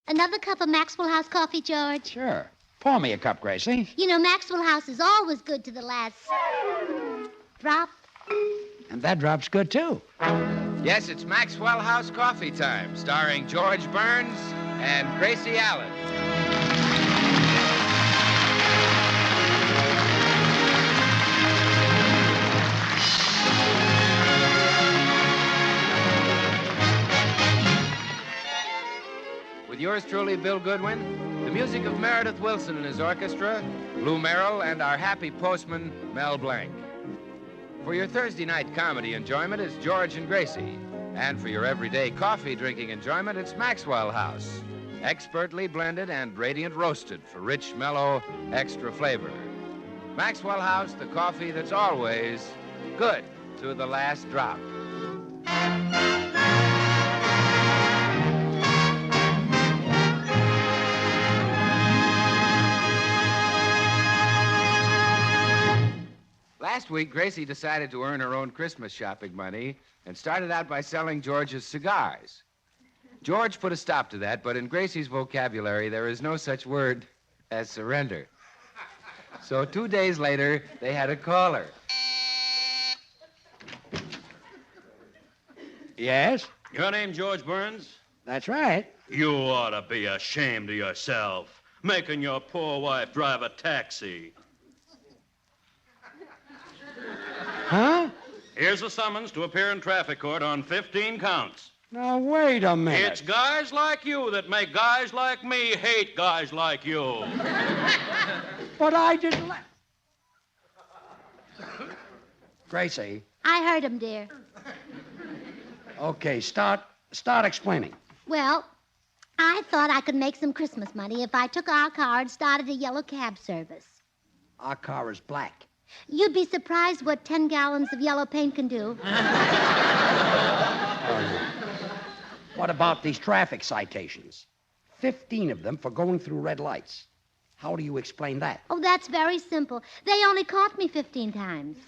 Another cup of Maxwell House coffee, George? Sure. Pour me a cup, Gracie. You know, Maxwell House is always good to the last drop. And that drop's good, too. Yes, it's Maxwell House Coffee Time, starring George Burns and Gracie Allen. With yours truly, Bill Goodwin, the music of Meredith Wilson and his orchestra, Lou Merrill, and our happy postman, Mel Blanc. For your Thursday night comedy enjoyment, it's George and Gracie. And for your everyday coffee drinking enjoyment, it's Maxwell House. Expertly blended and radiant roasted for rich, mellow, extra flavor. Maxwell House, the coffee that's always good to the last drop. Last week, Gracie decided to earn her own Christmas shopping money and started out by selling George's cigars. George put a stop to that, but in Gracie's vocabulary, there is no such word as surrender. So 2 days later, they had a caller. Yes? Your name George Burns? That's right. You ought to be ashamed of yourself, making your poor wife drive a taxi. Huh? Here's a summons to appear in traffic court on 15 counts. Now, wait a minute. It's guys like you that make guys like me hate guys like you. But I didn't let... Gracie. I heard him, dear. Okay, start explaining. Well, I thought I could make some Christmas money if I took our car and started a yellow cab service. Our car is black. You'd be surprised what 10 gallons of yellow paint can do. What about these traffic citations? 15 of them for going through red lights. How do you explain that? Oh, that's very simple. They only caught me 15 times.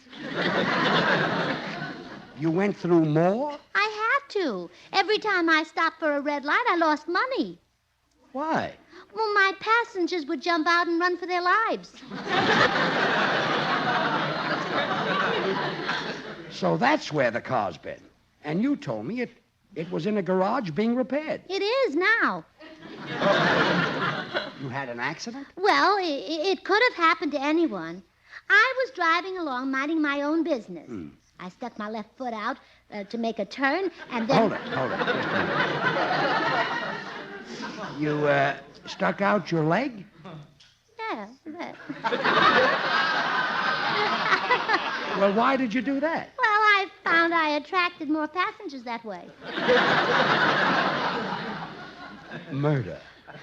You went through more? I had to. Every time I stopped for a red light, I lost money. Why? Well, my passengers would jump out and run for their lives. So that's where the car's been. And you told me it was in a garage being repaired. It is now. You had an accident? Well, it could have happened to anyone. I was driving along, minding my own business. I stuck my left foot out to make a turn, and then... Hold it. Just a minute. You stuck out your leg? Yeah, that. Well, why did you do that? Well, I found I attracted more passengers that way. Murder.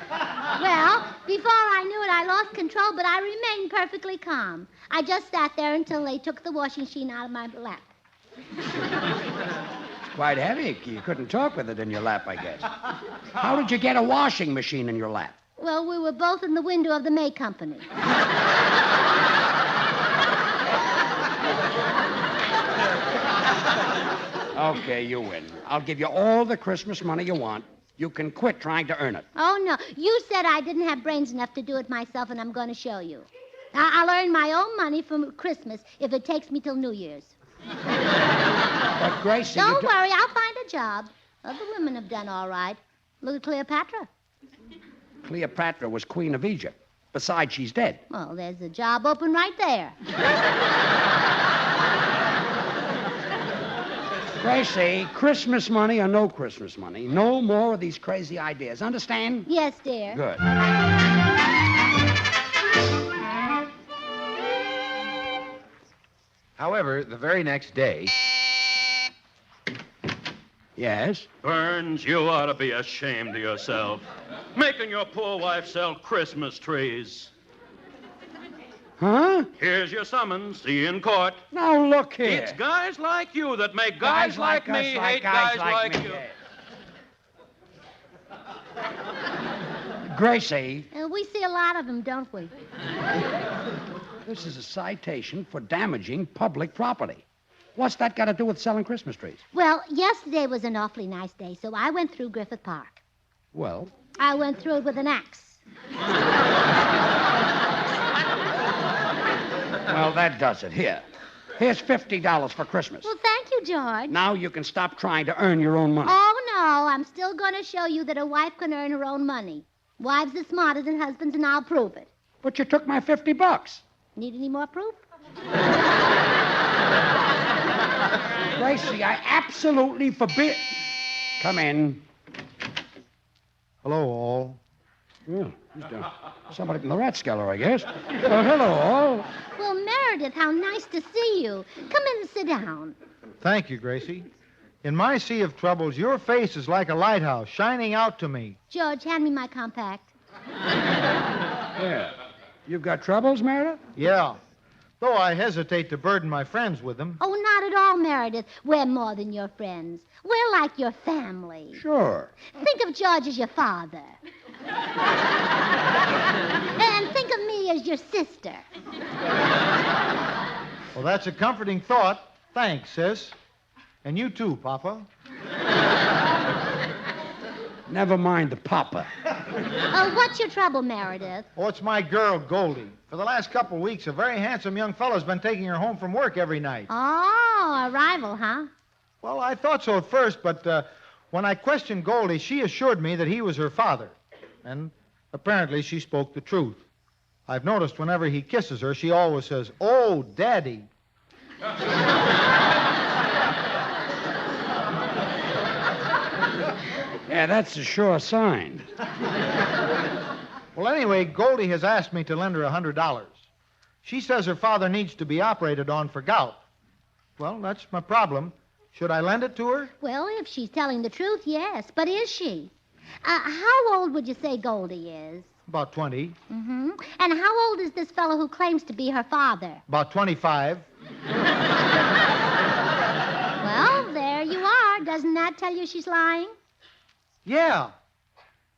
Well, before I knew it, I lost control, but I remained perfectly calm. I just sat there until they took the washing machine out of my lap. It's quite heavy. You couldn't talk with it in your lap, I guess. How did you get a washing machine in your lap? Well, we were both in the window of the May Company. Okay, you win. I'll give you all the Christmas money you want. You can quit trying to earn it. Oh, no. You said I didn't have brains enough to do it myself, and I'm going to show you. I'll earn my own money for Christmas if it takes me till New Year's. But, Gracie... Don't worry, I'll find a job. Other women have done all right. Look at Cleopatra. Cleopatra was Queen of Egypt. Besides, she's dead. Well, there's a job open right there. Gracie, Christmas money or no Christmas money, no more of these crazy ideas. Understand? Yes, dear. Good. However, the very next day... Yes? Burns, you ought to be ashamed of yourself, making your poor wife sell Christmas trees. Huh? Here's your summons. See you in court. Now, look here. It's guys like you that make guys like me us, hate guys like me. you. Gracie, We see a lot of them, don't we? this is a citation for damaging public property. What's that got to do with selling Christmas trees? Well, yesterday was an awfully nice day, so I went through Griffith Park. Well? I went through it with an axe. Well, that does it. Here's $50 for Christmas. Well, thank you, George. Now you can stop trying to earn your own money. Oh, no. I'm still going to show you that a wife can earn her own money. Wives are smarter than husbands, and I'll prove it. But you took my $50. Need any more proof? Gracie, I absolutely forbid... Come in. Hello, all. Yeah, somebody from the Rathskeller, I guess. Well, hello, all. Well, Meredith, how nice to see you. Come in and sit down. Thank you, Gracie. In my sea of troubles, your face is like a lighthouse shining out to me. George, hand me my compact. Yeah. You've got troubles, Meredith? Yeah. Though I hesitate to burden my friends with them. Oh, not at all, Meredith. We're more than your friends. We're like your family. Sure. Think of George as your father. And think of me as your sister. Well, that's a comforting thought. Thanks, sis. And you too, Papa. Never mind the papa. What's your trouble, Meredith? Oh, it's my girl, Goldie. For the last couple of weeks, a very handsome young fellow's been taking her home from work every night. Oh, a rival, huh? Well, I thought so at first, but when I questioned Goldie, she assured me that he was her father. And apparently she spoke the truth. I've noticed whenever he kisses her, she always says, "Oh, Daddy." Yeah, that's a sure sign. Well, anyway, Goldie has asked me to lend her $100. She says her father needs to be operated on for gout. Well, that's my problem. Should I lend it to her? Well, if she's telling the truth, yes. But is she? How old would you say Goldie is? About 20. Mm-hmm. And how old is this fellow who claims to be her father? About 25. Well, there you are. Doesn't that tell you she's lying? Yeah.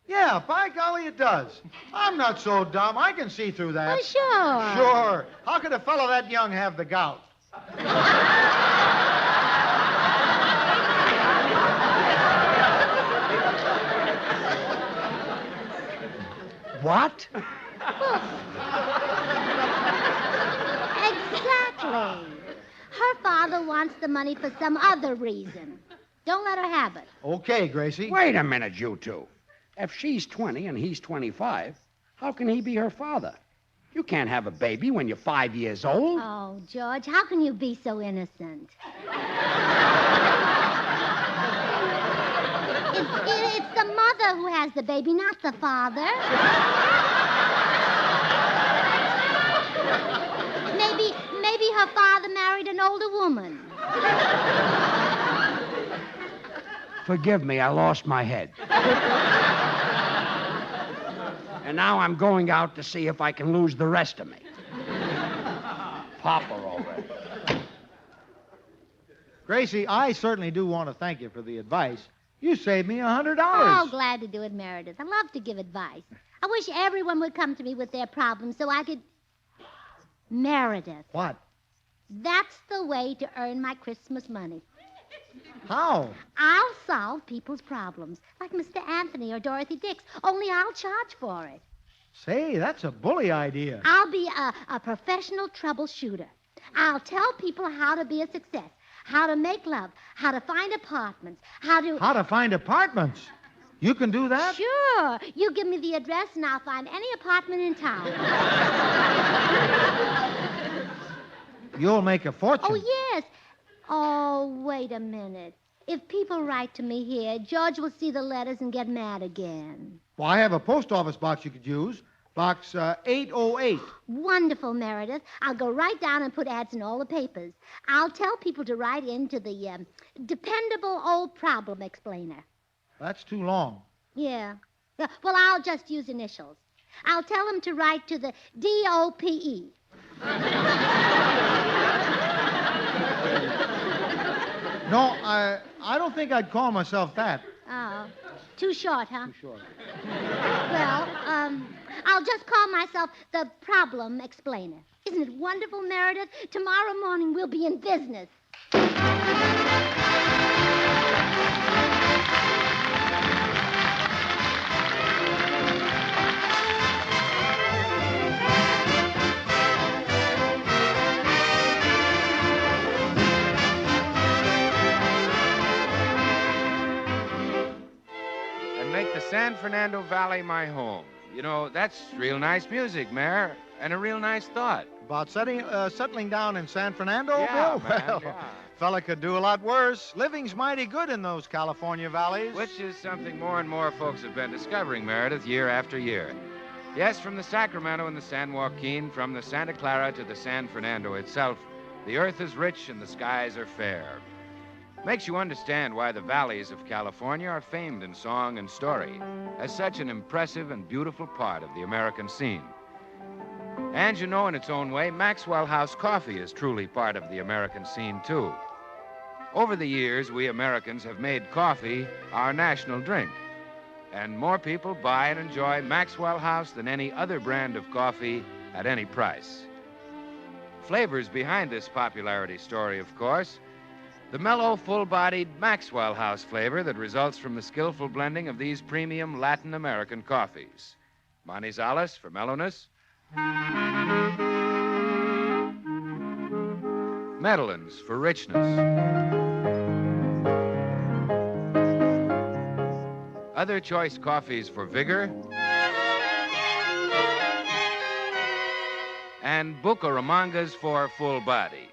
Yeah, by golly, it does. I'm not so dumb. I can see through that. Well, sure. Sure. How could a fellow that young have the gout? What? Exactly. Her father wants the money for some other reason. Don't let her have it. Okay, Gracie. Wait a minute, you two. If she's 20 and he's 25, how can he be her father? You can't have a baby when you're 5 years old. Oh, George, how can you be so innocent? It's the mother who has the baby, not the father. Maybe her father married an older woman. Forgive me, I lost my head. And now I'm going out to see if I can lose the rest of me. Papa already. Gracie, I certainly do want to thank you for the advice. You saved me $100. Oh, glad to do it, Meredith. I love to give advice. I wish everyone would come to me with their problems so I could... Meredith, What? that's the way to earn my Christmas money. How? I'll solve people's problems, like Mr. Anthony or Dorothy Dix, only I'll charge for it. Say, that's a bully idea. I'll be a professional troubleshooter. I'll tell people how to be a success, how to make love, how to find apartments, how to find apartments? You can do that? Sure. You give me the address and I'll find any apartment in town. You'll make a fortune. Oh, yes. Oh, wait a minute. If people write to me here, George will see the letters and get mad again. Well, I have a post office box you could use. Box 808. Wonderful, Meredith. I'll go right down and put ads in all the papers. I'll tell people to write in to the Dependable Old Problem Explainer. That's too long. Yeah. Well, I'll just use initials. I'll tell them to write to the DOPE. No, I don't think I'd call myself that. Oh, too short, huh? Too short. Well, I'll just call myself the Problem Explainer. Isn't it wonderful, Meredith? Tomorrow morning we'll be in business. make the San Fernando Valley my home. You know, that's real nice music, Mayor, and a real nice thought. About settling down in San Fernando, Yeah, Bill? man, Well, yeah. fella could do a lot worse. Living's mighty good in those California valleys. Which is something more and more folks have been discovering, Meredith, year after year. Yes, from the Sacramento and the San Joaquin, from the Santa Clara to the San Fernando itself, the earth is rich and the skies are fair. Makes you understand why the valleys of California are famed in song and story as such an impressive and beautiful part of the American scene. And you know, in its own way, Maxwell House coffee is truly part of the American scene, too. Over the years, we Americans have made coffee our national drink. And more people buy and enjoy Maxwell House than any other brand of coffee at any price. Flavors behind this popularity story, of course. The mellow, full-bodied Maxwell House flavor that results from the skillful blending of these premium Latin American coffees. Manizales for mellowness. Medellins for richness. Other choice coffees for vigor. And Bucaramangas for full body.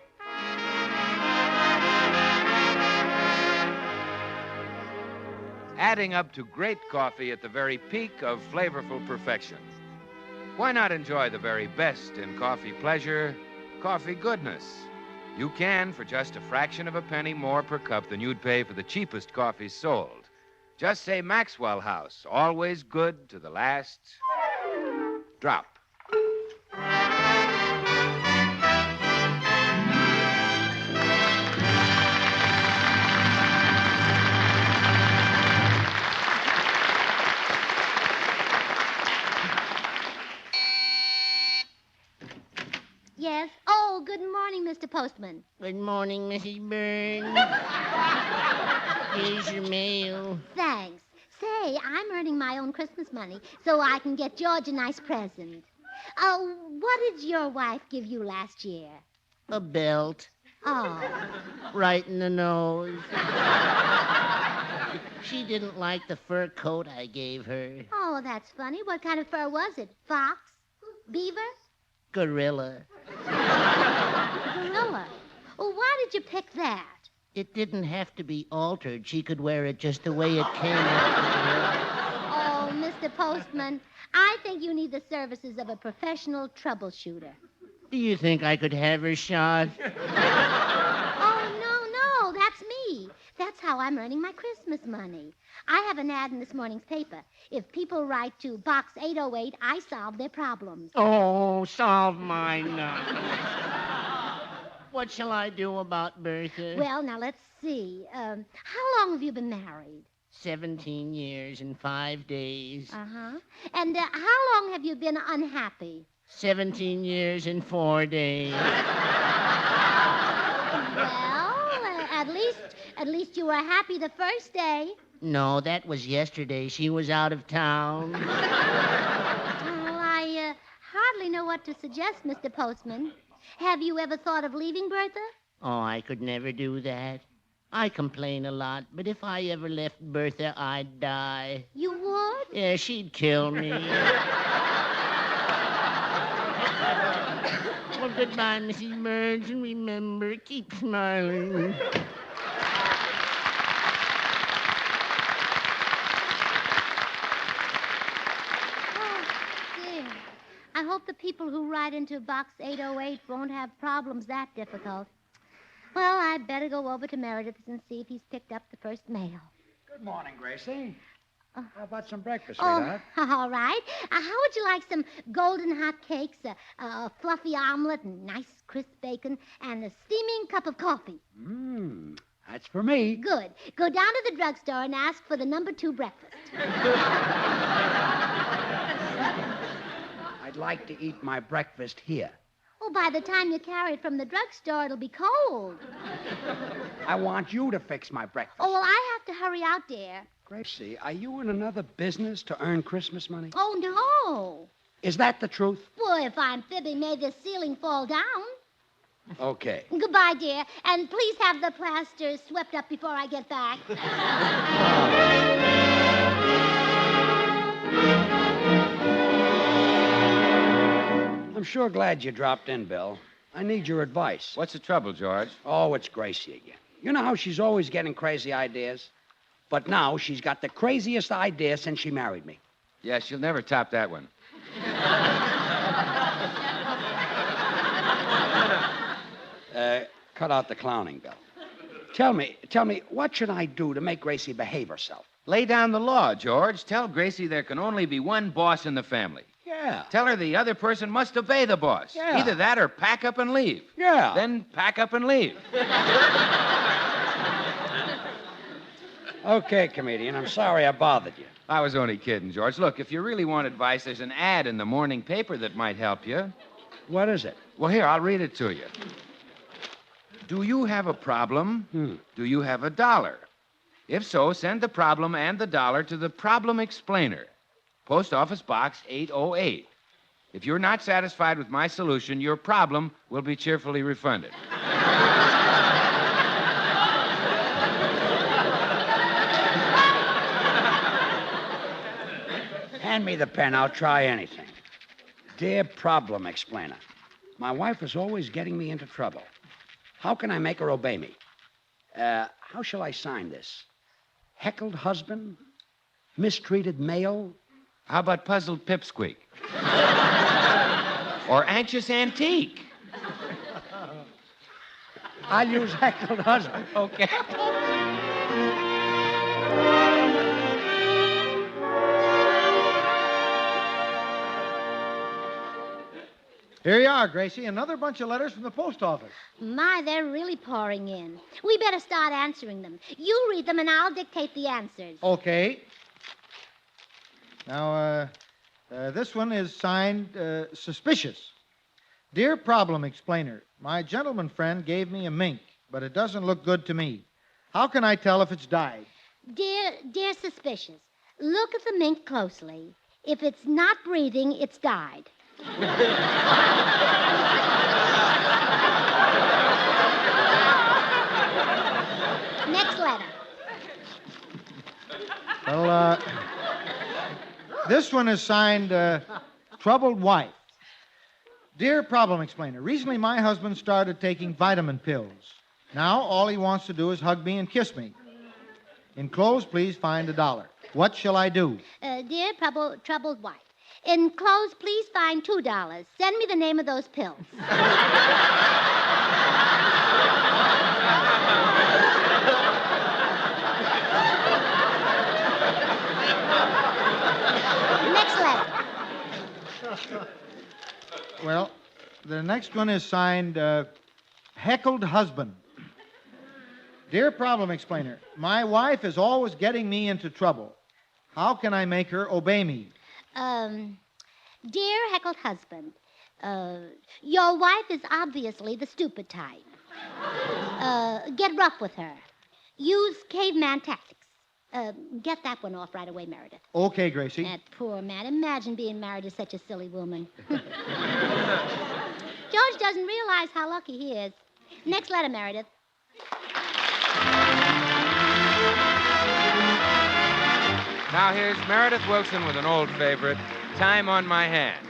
Adding up to great coffee at the very peak of flavorful perfection. Why not enjoy the very best in coffee pleasure, coffee goodness? You can for just a fraction of a penny more per cup than you'd pay for the cheapest coffee sold. Just say Maxwell House, always good to the last drop. Yes? Oh, good morning, Mr. Postman. Good morning, Mrs. Burns. Here's your mail. Thanks. Say, I'm earning my own Christmas money so I can get George a nice present. What did your wife give you last year? A belt. Oh, Right in the nose. She didn't like the fur coat I gave her. oh, that's funny. What kind of fur was it? Fox? Beaver? Gorilla. Gorilla? Well, why did you pick that? It didn't have to be altered. She could wear it just the way it came. Oh, Mr. Postman, I think you need the services of a professional troubleshooter. Do you think I could have her shot? Oh, no, that's me. That's how I'm earning my Christmas money. I have an ad in this morning's paper. If people write to Box 808, I solve their problems. Oh, solve mine now. What shall I do about Bertha? Well, now, let's see. How long have you been married? 17 years and 5 days. Uh-huh. And how long have you been unhappy? 17 years and 4 days. Well, at least you were happy the first day. No, that was yesterday. She was out of town. Well, I hardly know what to suggest, Mr. Postman. Have you ever thought of leaving Bertha? Oh, I could never do that. I complain a lot, but if I ever left Bertha, I'd die. You would? Yeah, she'd kill me. Well, goodbye, Mrs. Burns, and remember, keep smiling. Oh, dear. I hope the people who write into Box 808 won't have problems that difficult. Well, I'd better go over to Meredith's and see if he's picked up the first mail. Good morning, Gracie. How about some breakfast, Oh, sweetheart? all right. How would you like some golden hot cakes, a fluffy omelet, and nice crisp bacon, and a steaming cup of coffee? That's for me. Good. Go down to the drugstore and ask for the number 2 breakfast. I'd like to eat my breakfast here. Oh, by the time you carry it from the drugstore, it'll be cold. I want you to fix my breakfast. Oh, well, I have to hurry out, dear. Gracie, are you in another business to earn Christmas money? Oh, no. Is that the truth? Well, if I'm fibbing, may the ceiling fall down. Okay. Goodbye, dear. And please have the plaster swept up before I get back. sure glad you dropped in, Bill. I need your advice. What's the trouble, George? Oh, it's Gracie again. You know how she's always getting crazy ideas? But now she's got the craziest idea since she married me. Yeah, she'll never top that one. Cut out the clowning, Bill. Tell me, what should I do to make Gracie behave herself? Lay down the law, George. Tell Gracie there can only be one boss in the family. Yeah. Tell her the other person must obey the boss. Yeah. Either that or pack up and leave. Yeah. Then pack up and leave. Okay, comedian, I'm sorry I bothered you. I was only kidding, George. Look, if you really want advice, there's an ad in the morning paper that might help you. What is it? Well, here, I'll read it to you. Do you have a problem? Do you have $1? If so, send the problem and the dollar to the Problem Explainer, Post Office Box 808. If you're not satisfied with my solution, your problem will be cheerfully refunded. Hand me the pen. I'll try anything. Dear Problem Explainer, my wife is always getting me into trouble. How can I make her obey me? How shall I sign this? Heckled husband? Mistreated male? How about puzzled pipsqueak? Or anxious antique? I'll use heckled husband. Okay. Here you are, Gracie. Another bunch of letters from the post office. My, they're really pouring in. We better start answering them. You read them, and I'll dictate the answers. Okay. Now, this one is signed Suspicious. Dear Problem Explainer, my gentleman friend gave me a mink, but it doesn't look good to me. How can I tell if it's died? Dear Suspicious, look at the mink closely. If it's not breathing, it's died. Next letter. Well, this one is signed Troubled Wife. Dear Problem Explainer, recently my husband started taking vitamin pills. Now all he wants to do is hug me and kiss me. Enclosed, please find $1. What shall I do? Dear troubled wife, enclosed, please find $2. Send me the name of those pills. Next letter. Well, the next one is signed Heckled Husband. Dear Problem Explainer, my wife is always getting me into trouble. How can I make her obey me? Dear heckled husband, your wife is obviously the stupid type. Get rough with her. Use caveman tactics. Get that one off right away, Meredith. Okay, Gracie. That poor man. Imagine being married to such a silly woman. George doesn't realize how lucky he is. Next letter, Meredith. Now here's Meredith Wilson with an old favorite, Time on My Hands.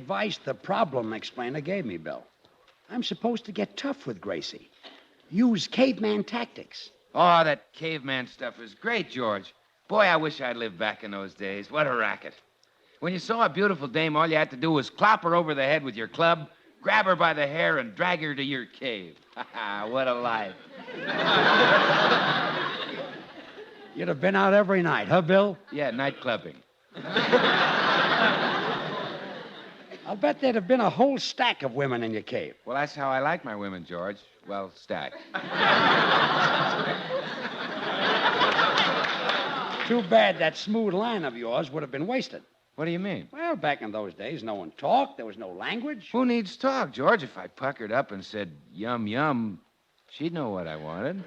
advice the problem explainer gave me, Bill. I'm supposed to get tough with Gracie. Use caveman tactics. Oh, that caveman stuff is great, George. Boy, I wish I'd lived back in those days. What a racket. When you saw a beautiful dame, all you had to do was clop her over the head with your club, grab her by the hair, and drag her to your cave. What a life. You'd have been out every night, huh, Bill? Yeah, night clubbing. I'll bet there'd have been a whole stack of women in your cave. Well, that's how I like my women, George. Well, stacked. Too bad that smooth line of yours would have been wasted. What do you mean? Well, back in those days, no one talked. There was no language. Who needs talk, George? If I puckered up and said, yum, yum, she'd know what I wanted.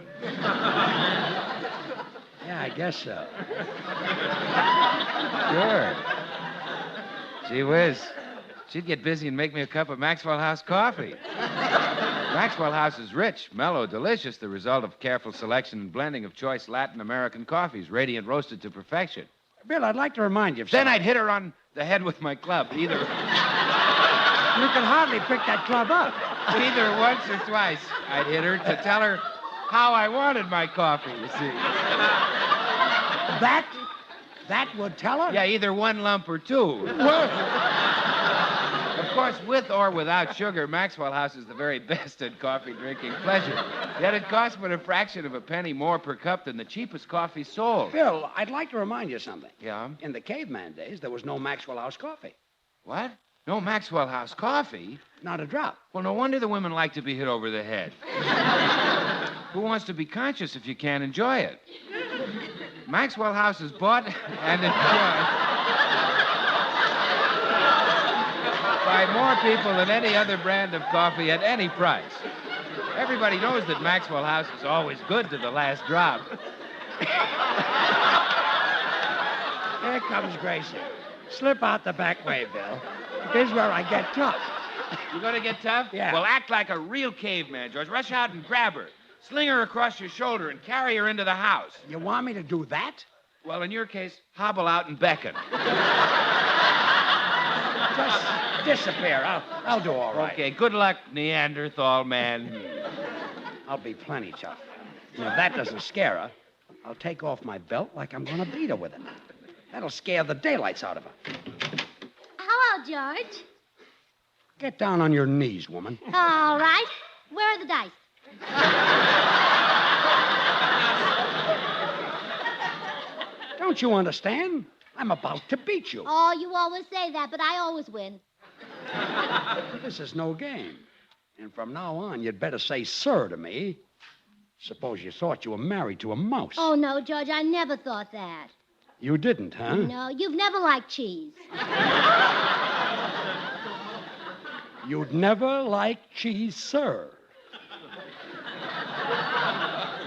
Yeah, I guess so. Sure. Gee whiz. She'd get busy and make me a cup of Maxwell House coffee. Maxwell House is rich, mellow, delicious, the result of careful selection and blending of choice Latin American coffees, radiant roasted to perfection. Bill, I'd like to remind you of Then something. I'd hit her on the head with my club, either You can hardly pick that club up. once or twice. I'd hit her to tell her how I wanted my coffee, you see. That would tell her? Yeah, either one lump or two. Of course, with or without sugar, Maxwell House is the very best at coffee drinking pleasure. Yet it costs but a fraction of a penny more per cup than the cheapest coffee sold. Bill, I'd like to remind you of something. Yeah? In the caveman days, there was no Maxwell House coffee. What? No Maxwell House coffee? Not a drop. Well, no wonder the women like to be hit over the head. Who wants to be conscious if you can't enjoy it? Maxwell House is bought and enjoyed by more people than any other brand of coffee at any price. Everybody knows that Maxwell House is always good to the last drop. Here comes Gracie. Slip out the back way, Bill. Here's where I get tough. You gonna get tough? Yeah. Well, act like a real caveman, George. Rush out and grab her. Sling her across your shoulder and carry her into the house. You want me to do that? Well, in your case, hobble out and beckon. Just disappear. I'll do all right. Okay, good luck, Neanderthal man. I'll be plenty tough. And if that doesn't scare her, I'll take off my belt like I'm going to beat her with it. That'll scare the daylights out of her. Hello, George. Get down on your knees, woman. All right. Where are the dice? Don't you understand? I'm about to beat you. Oh, you always say that, but I always win. This is no game. And from now on, you'd better say sir to me. Suppose you thought you were married to a mouse. Oh, no, George, I never thought that. You didn't, huh? No, you've never liked cheese. You'd never like cheese, sir.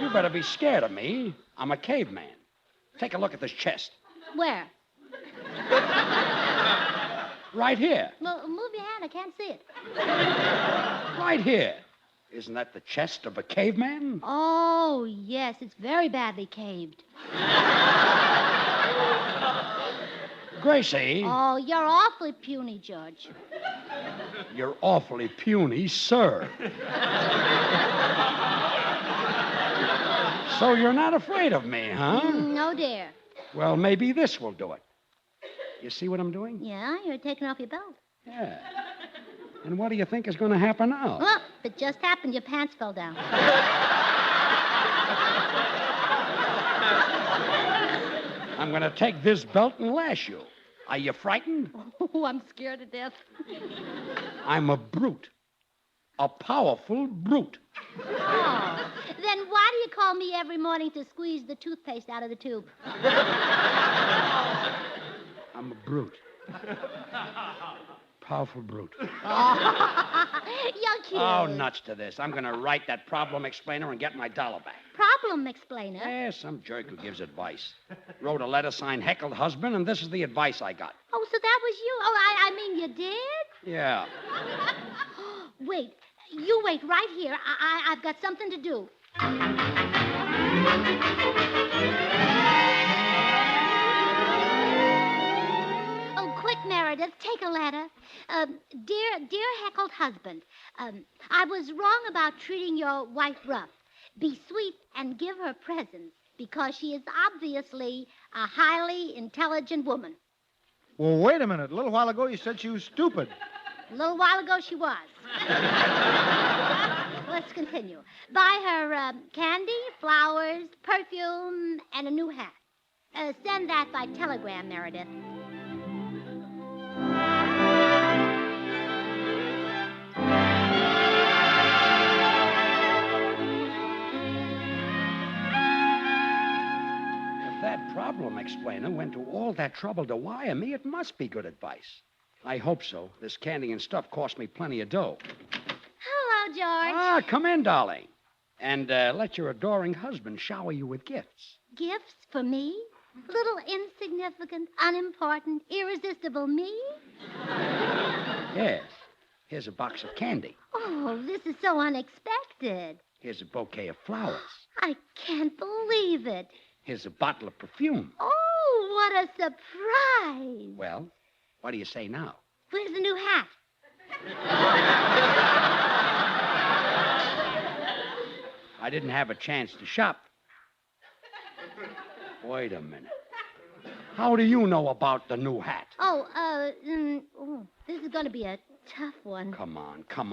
You better be scared of me. I'm a caveman. Take a look at this chest. Where? Right here. Move your hand. I can't see it. Right here. Isn't that the chest of a caveman? Oh, yes. It's very badly caved. Gracie, Oh, you're awfully puny, George. you're awfully puny, sir. So you're not afraid of me, huh? No, dear. Well, maybe this will do it. You see what I'm doing? Yeah, you're taking off your belt. Yeah. And what do you think is going to happen now? Well, it just happened. Your pants fell down. I'm going to take this belt and lash you. Are you frightened? Oh, I'm scared to death. I'm a brute. A powerful brute. Oh. Then why do you call me every morning to squeeze the toothpaste out of the tube? I'm a brute. Powerful brute. Oh, you're cute. Oh, nuts to this. I'm going to write that problem explainer and get my dollar back. Problem explainer? Yeah, some jerk who gives advice. Wrote a letter signed heckled husband, and this is the advice I got. Oh, so that was you. Oh, I mean, you did? Yeah. Wait. You wait right here. I've got something to do. Oh, quick, Meredith, take a letter. Dear heckled husband, I was wrong about treating your wife rough. Be sweet and give her presents because she is obviously a highly intelligent woman. Well, wait a minute. A little while ago you said she was stupid. A little while ago she was. Let's continue. Buy her candy, flowers, perfume, and a new hat. Send that by telegram, Meredith. If that problem explainer went to all that trouble to wire me, it must be good advice. I hope so. This candy and stuff cost me plenty of dough. Hello, George. Ah, come in, darling. And let your adoring husband shower you with gifts. Gifts for me? Little insignificant, unimportant, irresistible me? Yes. Here's a box of candy. Oh, this is so unexpected. Here's a bouquet of flowers. I can't believe it. Here's a bottle of perfume. Oh, what a surprise. Well, what do you say now? Where's the new hat? I didn't have a chance to shop. Wait a minute. How do you know about the new hat? This is going to be a tough one. Come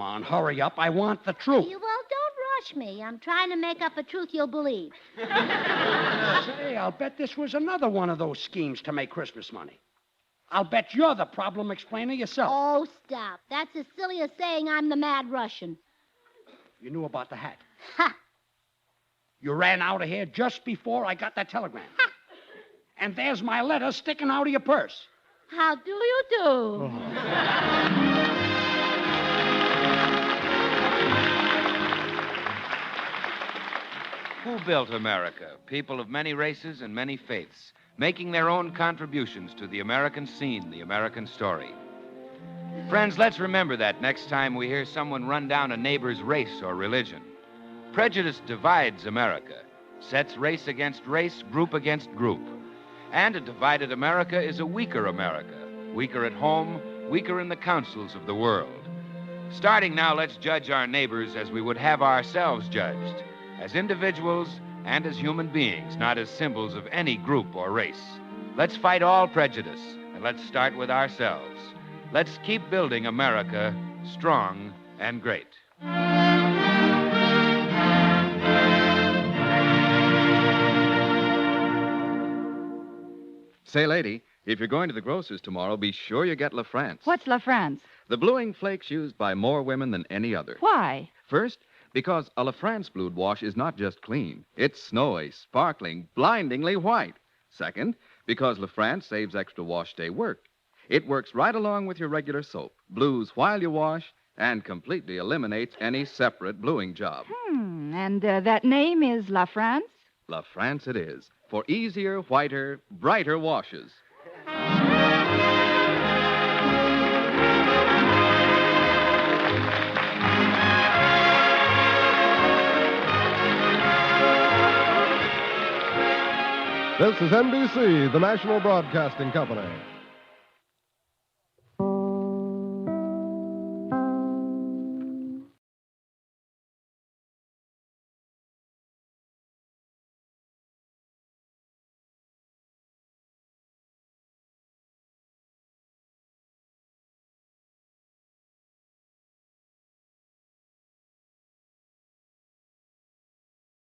on. Hurry up. I want the truth. Well, don't rush me. I'm trying to make up a truth you'll believe. Say, I'll bet this was another one of those schemes to make Christmas money. I'll bet you're the problem explainer yourself. Oh, stop. That's as silly as saying I'm the mad Russian. You knew about the hat. Ha! You ran out of here just before I got that telegram. Ha! And there's my letter sticking out of your purse. How do you do? Who built America? People of many races and many faiths, making their own contributions to the American scene, the American story. Friends, let's remember that next time we hear someone run down a neighbor's race or religion. Prejudice divides America, sets race against race, group against group. And a divided America is a weaker America, weaker at home, weaker in the councils of the world. Starting now, let's judge our neighbors as we would have ourselves judged, as individuals and as human beings, not as symbols of any group or race. Let's fight all prejudice, and let's start with ourselves. Let's keep building America strong and great. Say, lady, if you're going to the grocer's tomorrow, be sure you get La France. What's La France? The bluing flakes used by more women than any other. Why? First, because a La France blued wash is not just clean. It's snowy, sparkling, blindingly white. Second, because La France saves extra wash day work. It works right along with your regular soap, blues while you wash, and completely eliminates any separate bluing job. And that name is La France? La France it is, for easier, whiter, brighter washes. This is NBC, the National Broadcasting Company.